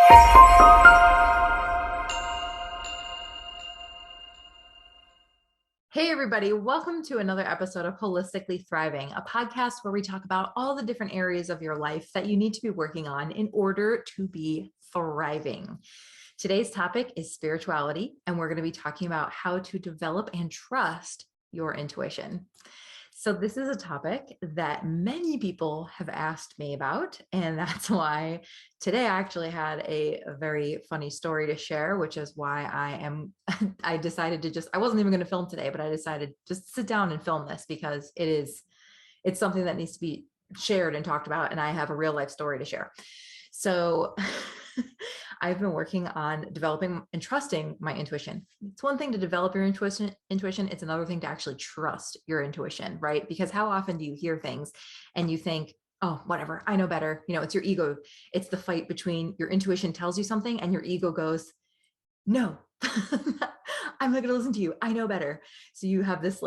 Hey, everybody. Welcome to another episode of Holistically Thriving, a podcast where we talk about all the different areas of your life that you need to be working on in order to be thriving. Today's topic is spirituality, and we're going to be talking about how to develop and trust your intuition. So this is a topic that many people have asked me about, and that's why today I actually had a very funny story to share, which is why I decided to I wasn't even going to film today, but I decided just to sit down and film this because it's something that needs to be shared and talked about, and I have a real life story to share. So I've been working on developing and trusting my intuition. It's one thing to develop your intuition. It's another thing to actually trust your intuition, right? Because how often do you hear things and you think, oh, whatever, I know better. It's your ego. It's the fight between your intuition tells you something and your ego goes, no, I'm not going to listen to you. I know better. So you have this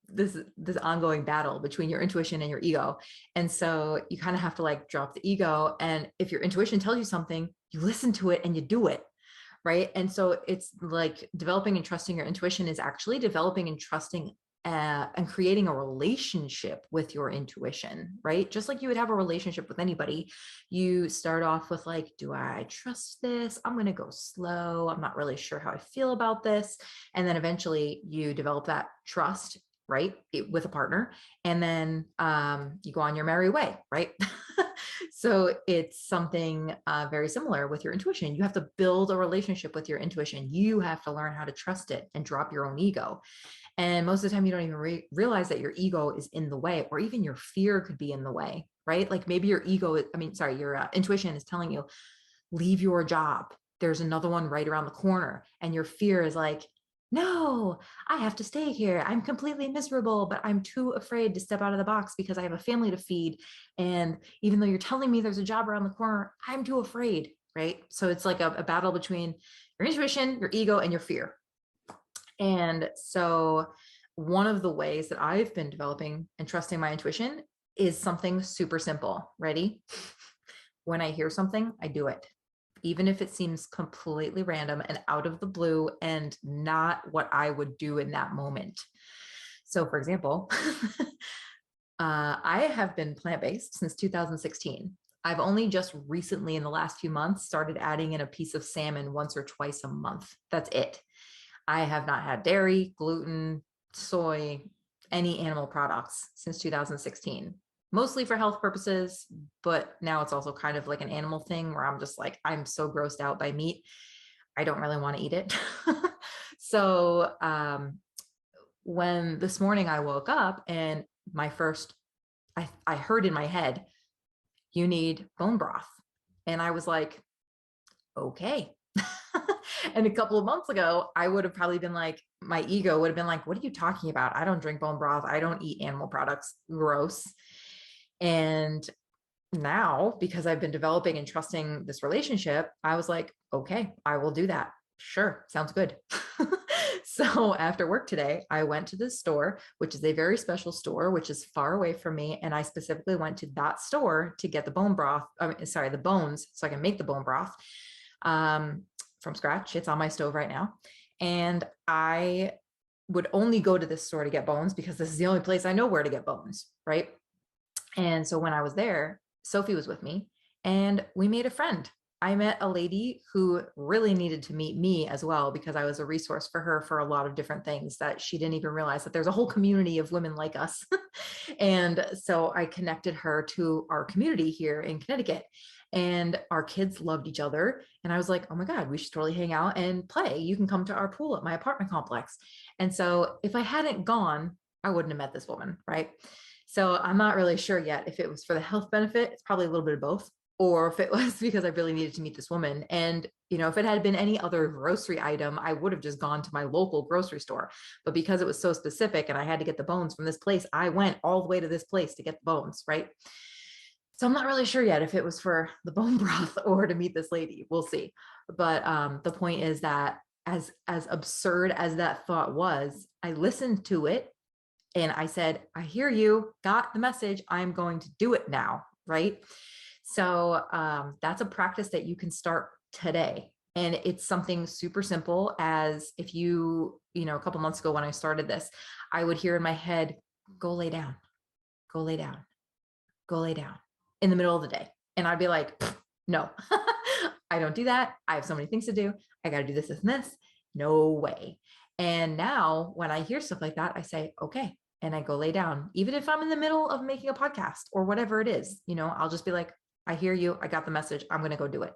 this ongoing battle between your intuition and your ego. And so you kind of have to drop the ego. And if your intuition tells you something, you listen to it and you do it. Right. And so it's like developing and trusting your intuition is actually developing and trusting and creating a relationship with your intuition, right? Just like you would have a relationship with anybody, you start off with do I trust this? I'm going to go slow. I'm not really sure how I feel about this. And then eventually you develop that trust, right? With a partner. And then you go on your merry way, right? So it's something very similar with your intuition. You have to build a relationship with your intuition. You have to learn how to trust it and drop your own ego. And most of the time you don't even realize that your ego is in the way, or even your fear could be in the way, right? Like maybe your your intuition is telling you, leave your job. There's another one right around the corner. And your fear is like, no, I have to stay here. I'm completely miserable, but I'm too afraid to step out of the box because I have a family to feed. And even though you're telling me there's a job around the corner, I'm too afraid, right? So it's like a battle between your intuition, your ego, and your fear. And so one of the ways that I've been developing and trusting my intuition is something super simple. Ready? When I hear something, I do it, even if it seems completely random and out of the blue and not what I would do in that moment. So for example, I have been plant-based since 2016. I've only just recently in the last few months started adding in a piece of salmon once or twice a month. That's it. I have not had dairy, gluten, soy, any animal products since 2016, mostly for health purposes. But now it's also kind of like an animal thing where I'm just like, I'm so grossed out by meat. I don't really want to eat it. So when this morning I woke up and I heard in my head, you need bone broth. And I was like, okay. And a couple of months ago, I would have probably been like, my ego would have been like, what are you talking about? I don't drink bone broth. I don't eat animal products. Gross. And now, because I've been developing and trusting this relationship, I was like, okay, I will do that. Sure. Sounds good. So after work today, I went to this store, which is a very special store, which is far away from me. And I specifically went to that store to get the bone broth, the bones, so I can make the bone broth. From scratch. It's on my stove right now. And I would only go to this store to get bones because this is the only place I know where to get bones, right? And so when I was there, Sophie was with me and we made a friend. I met a lady who really needed to meet me as well because I was a resource for her for a lot of different things that she didn't even realize that there's a whole community of women like us. And so I connected her to our community here in Connecticut. And our kids loved each other. And I was like, oh my God, we should totally hang out and play. You can come to our pool at my apartment complex. And so if I hadn't gone, I wouldn't have met this woman, right? So I'm not really sure yet if it was for the health benefit. It's probably a little bit of both, or if it was because I really needed to meet this woman. And, if it had been any other grocery item, I would have just gone to my local grocery store. But because it was so specific and I had to get the bones from this place, I went all the way to this place to get the bones, right? So I'm not really sure yet if it was for the bone broth or to meet this lady. We'll see. But the point is that as absurd as that thought was, I listened to it and I said, I hear you, got the message. I'm going to do it now. Right. So that's a practice that you can start today. And it's something super simple as if a couple months ago when I started this, I would hear in my head, go lay down, go lay down, go lay down in the middle of the day. And I'd be like, no, I don't do that. I have so many things to do. I got to do this, this, and this. No way. And now when I hear stuff like that, I say, okay. And I go lay down, even if I'm in the middle of making a podcast or whatever it is, I'll just be like, I hear you. I got the message. I'm going to go do it.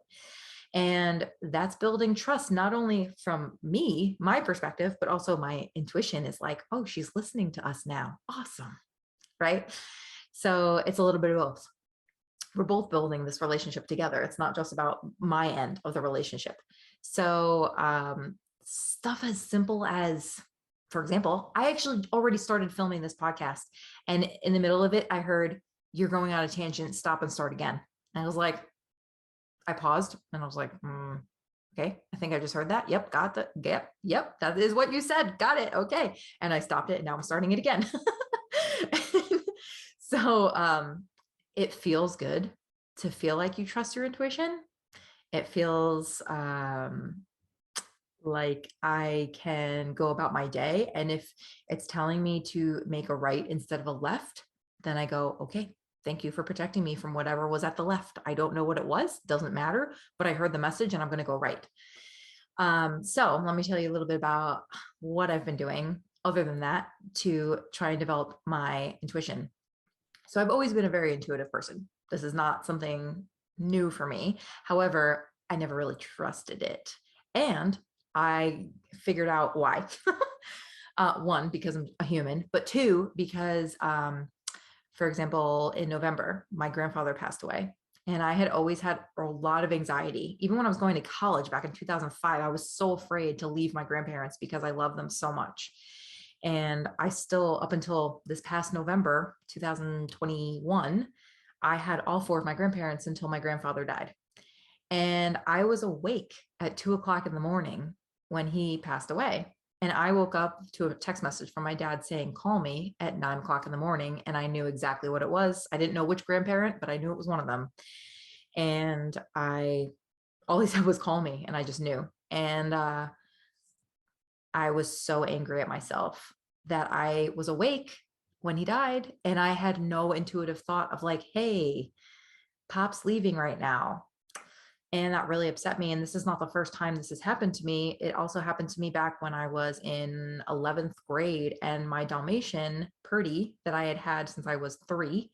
And that's building trust, not only from me, my perspective, but also my intuition is like, oh, she's listening to us now. Awesome. Right. So it's a little bit of both. We're both building this relationship together. It's not just about my end of the relationship. So stuff as simple as, for example, I actually already started filming this podcast. And in the middle of it, I heard, you're going on a tangent, stop and start again. And I was like, I paused and I was like, okay, I think I just heard that. Yep, got that. Yep, that is what you said. Got it. Okay. And I stopped it and now I'm starting it again. So it feels good to feel like you trust your intuition. It feels like I can go about my day. And if it's telling me to make a right instead of a left, then I go, okay, thank you for protecting me from whatever was at the left. I don't know what it was. Doesn't matter, but I heard the message and I'm going to go right. So let me tell you a little bit about what I've been doing other than that to try and develop my intuition. So I've always been a very intuitive person. This is not something new for me. However, I never really trusted it. And I figured out why. One, because I'm a human, but two, because, for example, in November, my grandfather passed away. And I had always had a lot of anxiety. Even when I was going to college back in 2005, I was so afraid to leave my grandparents because I love them so much. And I still, up until this past November, 2021, I had all four of my grandparents until my grandfather died. And I was awake at 2 o'clock in the morning when he passed away. And I woke up to a text message from my dad saying, call me at 9 o'clock in the morning. And I knew exactly what it was. I didn't know which grandparent, but I knew it was one of them. And all he said was call me. And I just knew. And I was so angry at myself that I was awake when he died. And I had no intuitive thought of like, hey, Pop's leaving right now. And that really upset me. And this is not the first time this has happened to me. It also happened to me back when I was in 11th grade and my Dalmatian, Purdy, that I had had since I was 3,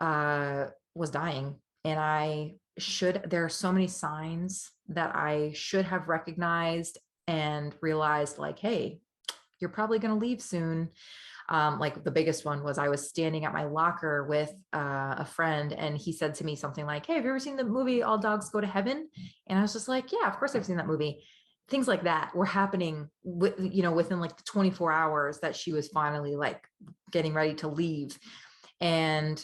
was dying. And there are so many signs that I should have recognized and realized like, hey, you're probably going to leave soon. Like the biggest one was I was standing at my locker with a friend and he said to me something like, hey, have you ever seen the movie All Dogs Go to Heaven? And I was just like, yeah, of course I've seen that movie. Things like that were happening within like the 24 hours that she was finally like getting ready to leave. And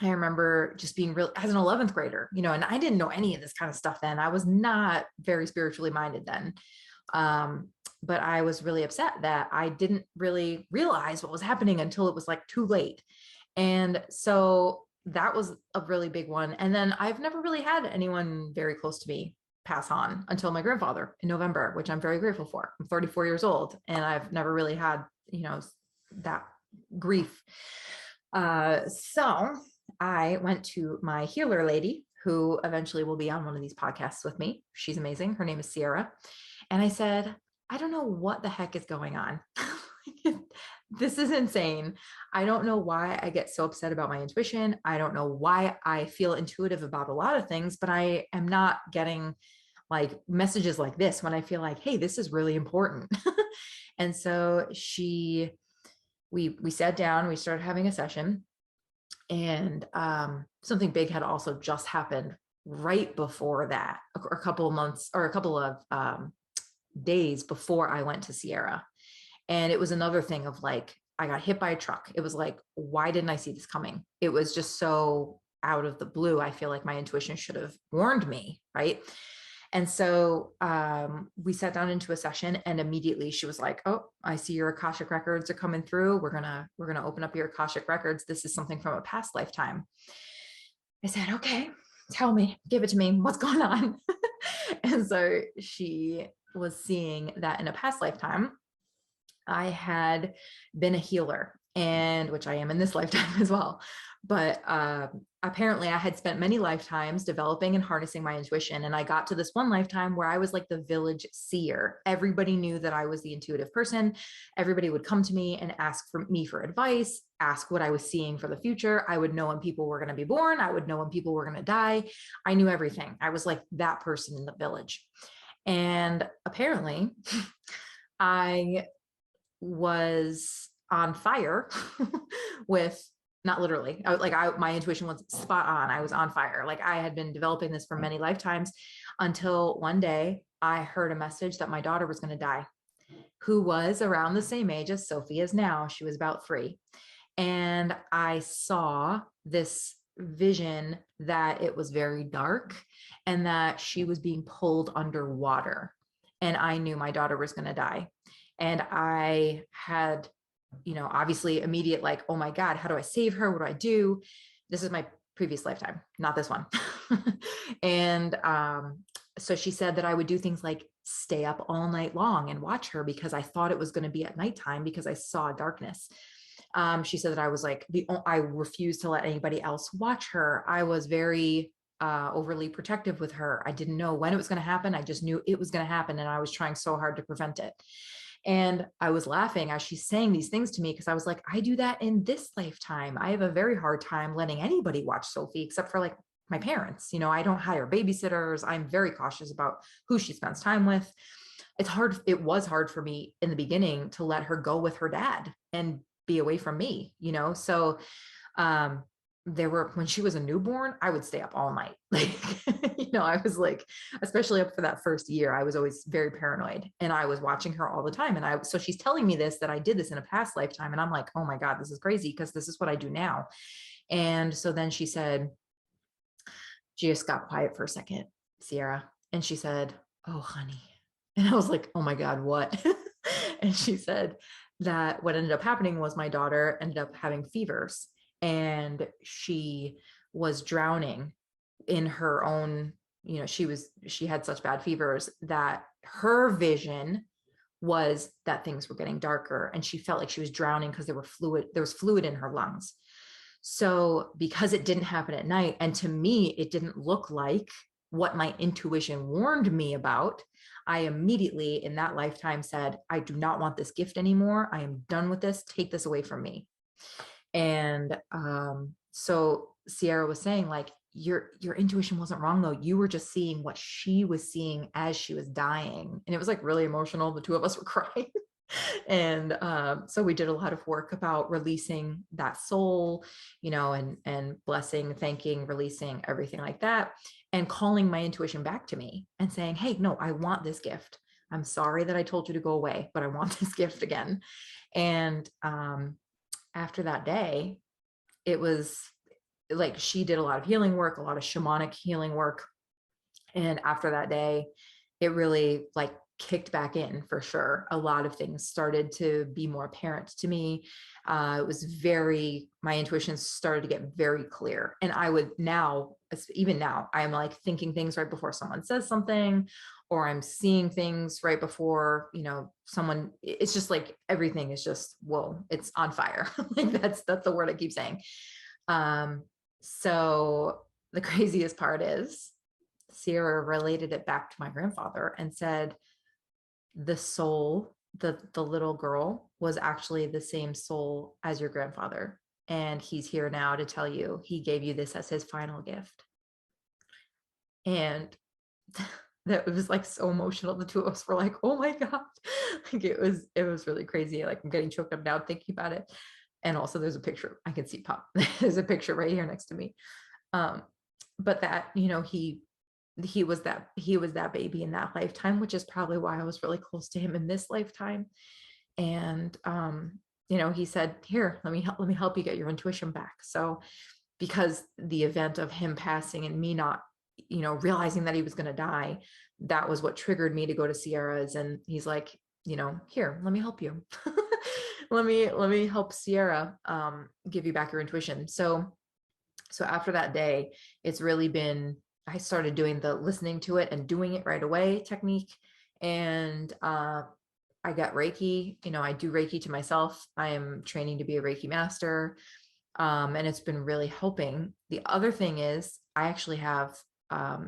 I remember just being real as an 11th grader, and I didn't know any of this kind of stuff then. I was not very spiritually minded then. But I was really upset that I didn't really realize what was happening until it was like too late. And so that was a really big one. And then I've never really had anyone very close to me pass on until my grandfather in November, which I'm very grateful for. I'm 34 years old and I've never really had, that grief. So I went to my healer lady, who eventually will be on one of these podcasts with me. She's amazing. Her name is Sierra. And I said, I don't know what the heck is going on. This is insane. I don't know why I get so upset about my intuition. I don't know why I feel intuitive about a lot of things, but I am not getting like messages like this when I feel like, hey, this is really important. And so we sat down, we started having a session, and something big had also just happened right before that, a couple of months or a couple of days before I went to Sierra. And it was another thing of like, I got hit by a truck. It was like, why didn't I see this coming? It was just so out of the blue. I feel like my intuition should have warned me. Right. And so we sat down into a session and immediately she was like, oh, I see your Akashic records are coming through. We're going to open up your Akashic records. This is something from a past lifetime. I said, okay, tell me, give it to me. What's going on? And so she was seeing that in a past lifetime, I had been a healer, and which I am in this lifetime as well. But apparently I had spent many lifetimes developing and harnessing my intuition. And I got to this one lifetime where I was like the village seer. Everybody knew that I was the intuitive person. Everybody would come to me and ask for me for advice, ask what I was seeing for the future. I would know when people were going to be born. I would know when people were going to die. I knew everything. I was like that person in the village. And apparently I was on fire with, not literally, my intuition was spot on. I was on fire. Like I had been developing this for many lifetimes until one day I heard a message that my daughter was going to die, who was around the same age as Sophie is now. She was about 3. And I saw this vision that it was very dark and that she was being pulled underwater. And I knew my daughter was going to die. And I had, obviously immediate, like, oh my God, how do I save her? What do I do? This is my previous lifetime, not this one. And so she said that I would do things like stay up all night long and watch her because I thought it was going to be at nighttime because I saw darkness. She said that I was like, I refused to let anybody else watch her. I was very overly protective with her. I didn't know when it was going to happen. I just knew it was going to happen. And I was trying so hard to prevent it. And I was laughing as she's saying these things to me because I was like, I do that in this lifetime. I have a very hard time letting anybody watch Sophie except for like my parents. I don't hire babysitters. I'm very cautious about who she spends time with. It was hard for me in the beginning to let her go with her dad and be away from me, So when she was a newborn, I would stay up all night. Like, I was like, especially up for that first year, I was always very paranoid and I was watching her all the time. And so she's telling me this, that I did this in a past lifetime. And I'm like, oh my God, this is crazy because this is what I do now. And so then she just got quiet for a second, Sierra. And she said, oh, honey. And I was like, oh my God, what? And she said that what ended up happening was my daughter ended up having fevers and she was drowning in her own, she had such bad fevers that her vision was that things were getting darker and she felt like she was drowning because there was fluid in her lungs. So because it didn't happen at night, and to me, it didn't look like what my intuition warned me about, I immediately in that lifetime said, I do not want this gift anymore. I am done with this. Take this away from me. And so Sierra was saying, like, your intuition wasn't wrong though. You were just seeing what she was seeing as she was dying. And it was like really emotional. The two of us were crying. And so we did a lot of work about releasing that soul, and blessing, thanking, releasing, everything like that, and calling my intuition back to me and saying, hey, no, I want this gift. I'm sorry that I told you to go away, but I want this gift again. And after that day, it was like she did a lot of healing work, a lot of shamanic healing work. And after that day, it really like kicked back in for sure. A lot of things started to be more apparent to me. It was my intuition started to get very clear. And I would even now, I'm like thinking things right before someone says something, or I'm seeing things right before, someone, it's just like, everything is just, whoa, it's on fire. Like that's the word I keep saying. So the craziest part is Sierra related it back to my grandfather and said, the soul, the little girl was actually the same soul as your grandfather. And he's here now to tell you he gave you this as his final gift. And that was like so emotional. The two of us were like, oh my God. Like it was really crazy. Like I'm getting choked up now thinking about it. And also there's a picture I can see pop. There's a picture right here next to me. But that, he was that baby in that lifetime, which is probably why I was really close to him in this lifetime. And, he said, here, let me help you get your intuition back. So because the event of him passing and me not, realizing that he was going to die, that was what triggered me to go to Sierra's. And he's like, here, let me help you. let me help Sierra, give you back your intuition. So So after that day, it's really been, I started doing the listening to it and doing it right away technique. And I got Reiki. I do Reiki to myself. I am training to be a Reiki master. And it's been really helping. The other thing is, I actually have,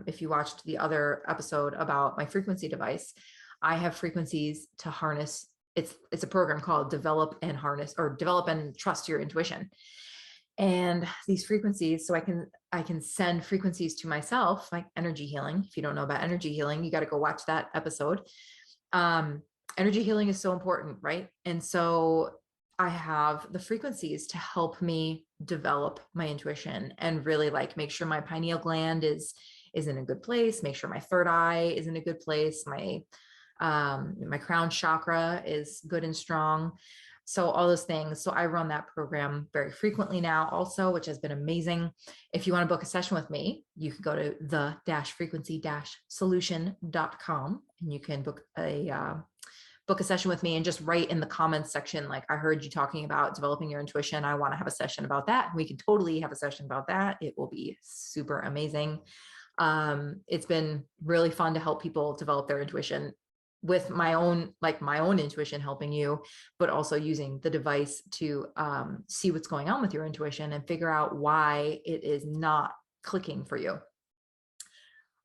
if you watched the other episode about my frequency device, I have frequencies to harness. It's a program called Develop and Harness, or Develop and Trust Your Intuition. And these frequencies, so I can send frequencies to myself, like energy healing. If you don't know about energy healing, you got to go watch that episode. Energy healing is so important, right? And so I have the frequencies to help me develop my intuition and really like make sure my pineal gland is in a good place, make sure my third eye is in a good place, my crown chakra is good and strong. So all those things. So I run that program very frequently now also, which has been amazing. If you want to book a session with me, you can go to the-frequency-solution.com and you can book a session with me and just write in the comments section, like, I heard you talking about developing your intuition. I want to have a session about that. We can totally have a session about that. It will be super amazing. It's been really fun to help people develop their intuition with my own intuition helping you, but also using the device to see what's going on with your intuition and figure out why it is not clicking for you.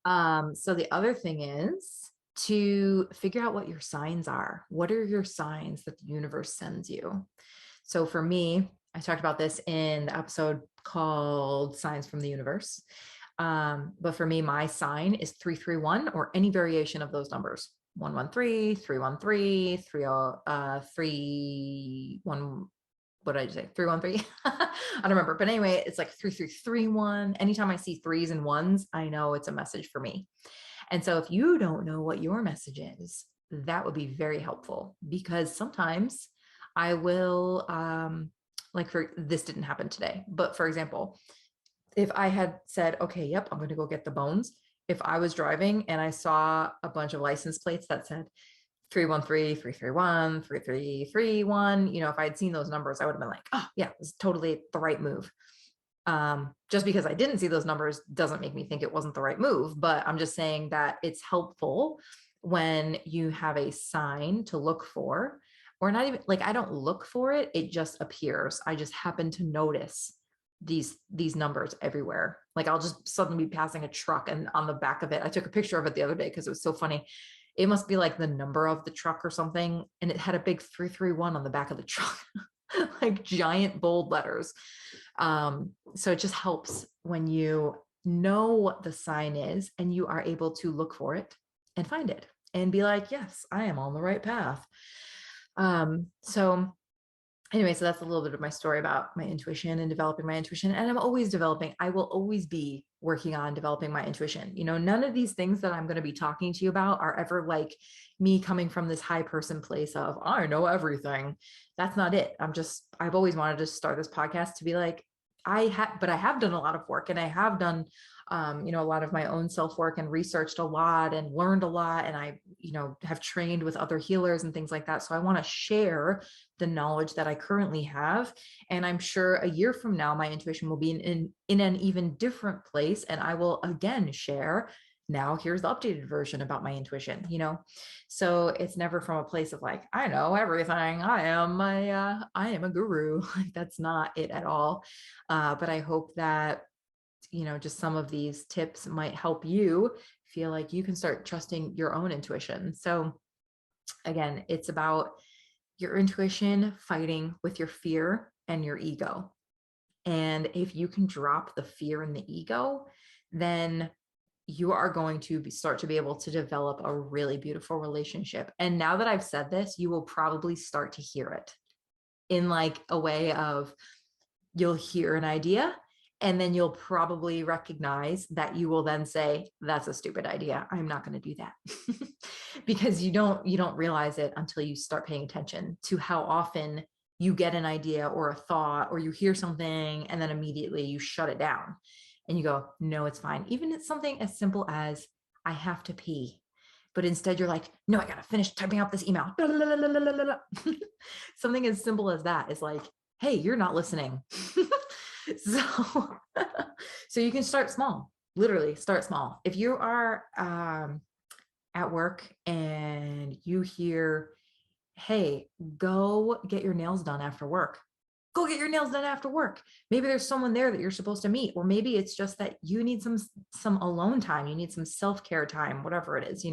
So the other thing is to figure out what your signs are. What are your signs that the universe sends you? So for me, I talked about this in the episode called Signs from the Universe. But for me, my sign is 331 or any variation of those numbers. 113, 313, 31. What did I say? 313. I don't remember. But anyway, it's like 3331. Anytime I see threes and ones, I know it's a message for me. And so if you don't know what your message is, that would be very helpful, because sometimes I will, this didn't happen today, but for example, if I had said, okay, yep, I'm going to go get the bones. If I was driving and I saw a bunch of license plates that said 313, 331, 3331, if I had seen those numbers, I would have been like, oh yeah, it's totally the right move. Just because I didn't see those numbers doesn't make me think it wasn't the right move, but I'm just saying that it's helpful when you have a sign to look for, or not even like, I don't look for it. It just appears. I just happen to notice these numbers everywhere. Like I'll just suddenly be passing a truck and on the back of it, I took a picture of it the other day because it was so funny. It must be like the number of the truck or something. And it had a big 331 on the back of the truck, like giant bold letters. So it just helps when you know what the sign is and you are able to look for it and find it and be like, yes, I am on the right path. So anyway, so that's a little bit of my story about my intuition and developing my intuition. And I'm always developing. I will always be working on developing my intuition. None of these things that I'm going to be talking to you about are ever like me coming from this high person place of, I know everything. That's not it. I've always wanted to start this podcast to be like, but I have done a lot of work, and I have done, a lot of my own self-work and researched a lot and learned a lot. And I, have trained with other healers and things like that. So I want to share the knowledge that I currently have. And I'm sure a year from now, my intuition will be in an even different place. And I will again share, now here's the updated version about my intuition, so it's never from a place of like, I know everything. I am a guru. Like that's not it at all. But I hope that, just some of these tips might help you feel like you can start trusting your own intuition. So again, it's about your intuition fighting with your fear and your ego. And if you can drop the fear and the ego, then you are going to start to be able to develop a really beautiful relationship. And now that I've said this, you will probably start to hear it in like a way of, you'll hear an idea and then you'll probably recognize that you will then say, that's a stupid idea. I'm not going to do that. Because you don't realize it until you start paying attention to how often you get an idea or a thought, or you hear something and then immediately you shut it down and you go, no, it's fine. Even it's something as simple as, I have to pee. But instead you're like, no, I got to finish typing out this email. Something as simple as that is like, hey, you're not listening. So, so you can start small, literally start small. If you are at work and you hear, hey, go get your nails done after work. Go get your nails done after work. Maybe there's someone there that you're supposed to meet, or maybe it's just that you need some alone time. You need some self-care time, whatever it is.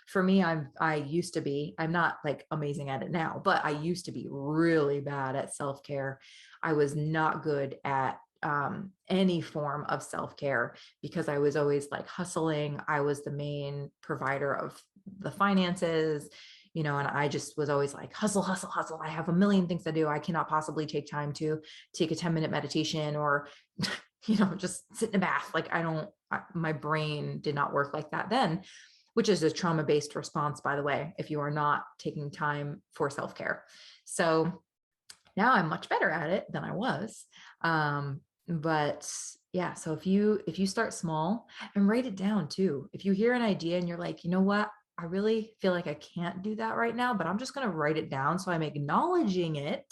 For me, I'm not like amazing at it now, but I used to be really bad at self-care. I was not good at any form of self-care because I was always like hustling. I was the main provider of the finances, and I just was always like, hustle, hustle, hustle. I have a million things to do. I cannot possibly take time to take a 10-minute meditation or, just sit in a bath. Like my brain did not work like that then, which is a trauma-based response, by the way, if you are not taking time for self-care. So now I'm much better at it than I was. But yeah, so if you start small and write it down too, if you hear an idea and you're like, you know what, I really feel like I can't do that right now, but I'm just going to write it down. So I'm acknowledging it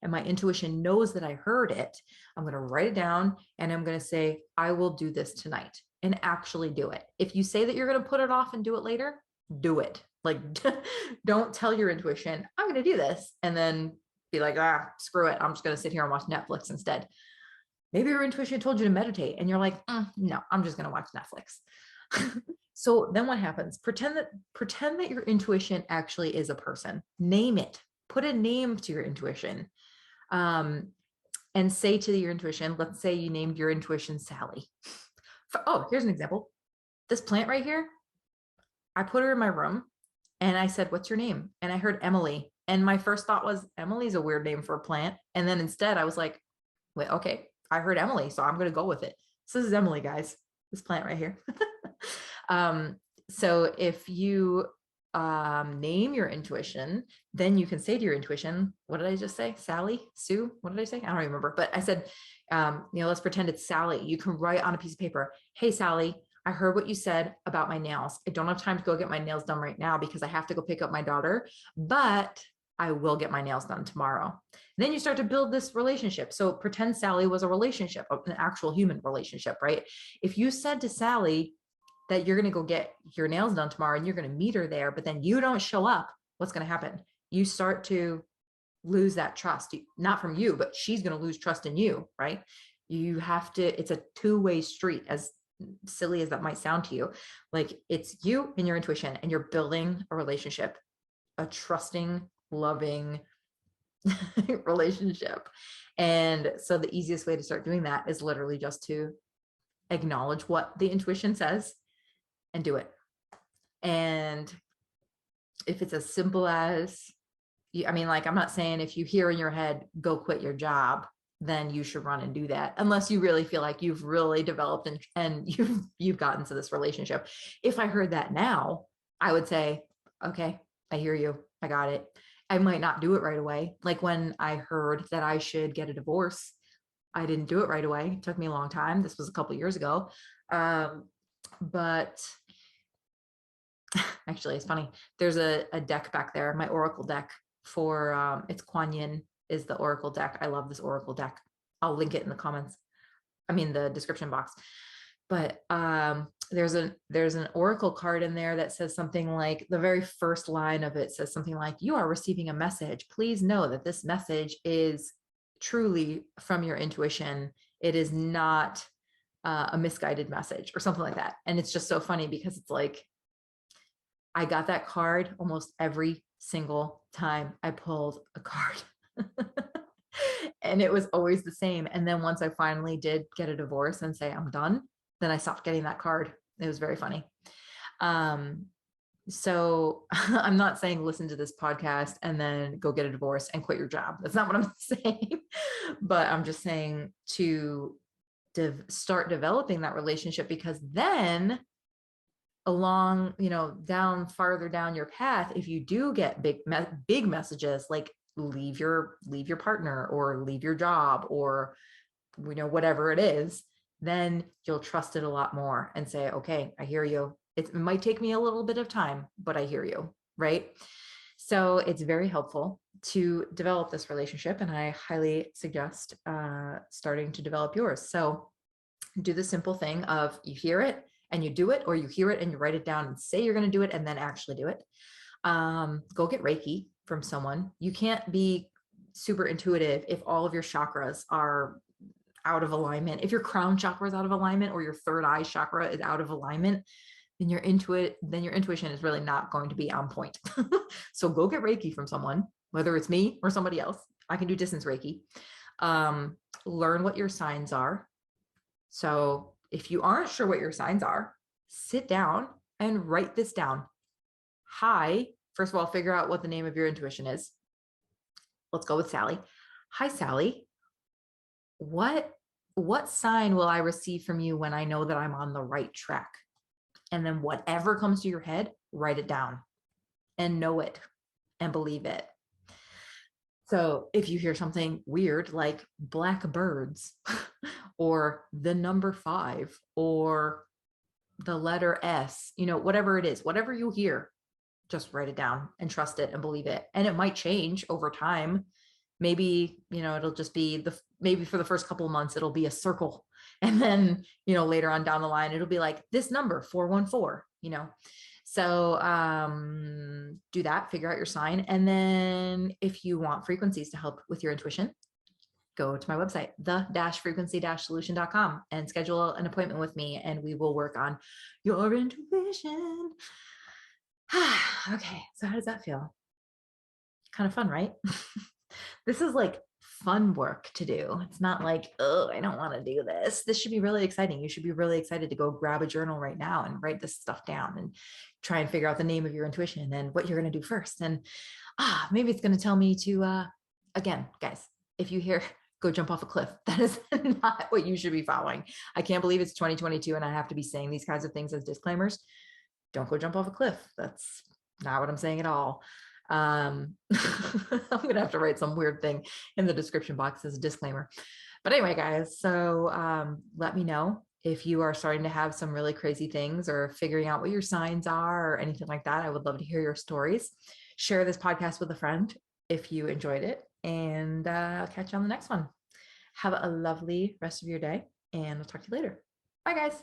and my intuition knows that I heard it. I'm going to write it down and I'm going to say, I will do this tonight and actually do it. If you say that you're going to put it off and do it later, do it. Like, don't tell your intuition, I'm going to do this. And then be like, screw it. I'm just going to sit here and watch Netflix instead. Maybe your intuition told you to meditate and you're like, no, I'm just going to watch Netflix. So then what happens? Pretend that your intuition actually is a person. Name it. Put a name to your intuition. And say to your intuition, let's say you named your intuition Sally. Here's an example. This plant right here, I put her in my room and I said, what's your name? And I heard Emily. And my first thought was, Emily's a weird name for a plant. And then instead I was like, wait, okay, I heard Emily, so I'm going to go with it. So this is Emily, guys, this plant right here. So if you name your intuition, then you can say to your intuition, what did I just say? Sally, Sue, what did I say? I don't remember, but I said, let's pretend it's Sally. You can write on a piece of paper, hey, Sally, I heard what you said about my nails. I don't have time to go get my nails done right now because I have to go pick up my daughter, but I will get my nails done tomorrow. And then you start to build this relationship. So pretend Sally was a relationship, an actual human relationship, right? If you said to Sally that you're going to go get your nails done tomorrow and you're going to meet her there, but then you don't show up, what's going to happen? You start to lose that trust, not from you, but she's going to lose trust in you, right? You have to, it's a two-way street, as silly as that might sound to you. Like, it's you and your intuition, and you're building a relationship, a trusting, loving relationship. And so the easiest way to start doing that is literally just to acknowledge what the intuition says and do it. And if it's as simple as, I'm not saying if you hear in your head, go quit your job, then you should run and do that, unless you really feel like you've really developed and you've gotten to this relationship. If I heard that now, I would say, okay, I hear you. I got it. I might not do it right away. Like when I heard that I should get a divorce, I didn't do it right away. It took me a long time. This was a couple of years ago. But actually, it's funny. There's a deck back there, my Oracle deck for, it's Kuan Yin is the Oracle deck. I love this Oracle deck. I'll link it in the comments. The description box. But there's an Oracle card in there that says something like, the very first line of it says something like, you are receiving a message. Please know that this message is truly from your intuition. It is not a misguided message or something like that. And it's just so funny because it's like, I got that card almost every single time I pulled a card. And it was always the same. And then once I finally did get a divorce and say I'm done, then I stopped getting that card. It was very funny. So I'm not saying listen to this podcast and then go get a divorce and quit your job. That's not what I'm saying. But I'm just saying to start developing that relationship, because then along, down farther down your path, if you do get big messages like leave your partner or leave your job or whatever it is, then you'll trust it a lot more and say, okay, I hear you. It might take me a little bit of time, but I hear you, right? So it's very helpful to develop this relationship. And I highly suggest starting to develop yours. So do the simple thing of you hear it and you do it, or you hear it and you write it down and say you're going to do it and then actually do it. Go get Reiki from someone. You can't be super intuitive if all of your chakras are out of alignment. If your crown chakra is out of alignment or your third eye chakra is out of alignment, then your intuition is really not going to be on point. So go get Reiki from someone, whether it's me or somebody else. I can do distance Reiki. Learn what your signs are. So if you aren't sure what your signs are, sit down and write this down. Hi, first of all, figure out what the name of your intuition is. Let's go with Sally. Hi, Sally. What sign will I receive from you when I know that I'm on the right track? And then whatever comes to your head, write it down and know it and believe it. So if you hear something weird like black birds or the number 5 or the letter S, whatever it is, whatever you hear, just write it down and trust it and believe it. And it might change over time. Maybe, it'll just be maybe for the first couple of months, it'll be a circle. And then, later on down the line, it'll be like this number 414, So do that, figure out your sign. And then if you want frequencies to help with your intuition, go to my website, the-frequency-solution.com, and schedule an appointment with me, and we will work on your intuition. Okay, so how does that feel? Kind of fun, right? This is like fun work to do. It's not like, oh, I don't want to do this. This should be really exciting. You should be really excited to go grab a journal right now and write this stuff down and try and figure out the name of your intuition and what you're going to do first. And maybe it's going to tell me to, again, guys, if you hear go jump off a cliff, that is not what you should be following. I can't believe it's 2022 and I have to be saying these kinds of things as disclaimers. Don't go jump off a cliff. That's not what I'm saying at all. I'm going to have to write some weird thing in the description box as a disclaimer. But anyway, guys, so let me know if you are starting to have some really crazy things or figuring out what your signs are or anything like that. I would love to hear your stories. Share this podcast with a friend if you enjoyed it, and I'll catch you on the next one. Have a lovely rest of your day, and I'll talk to you later. Bye, guys.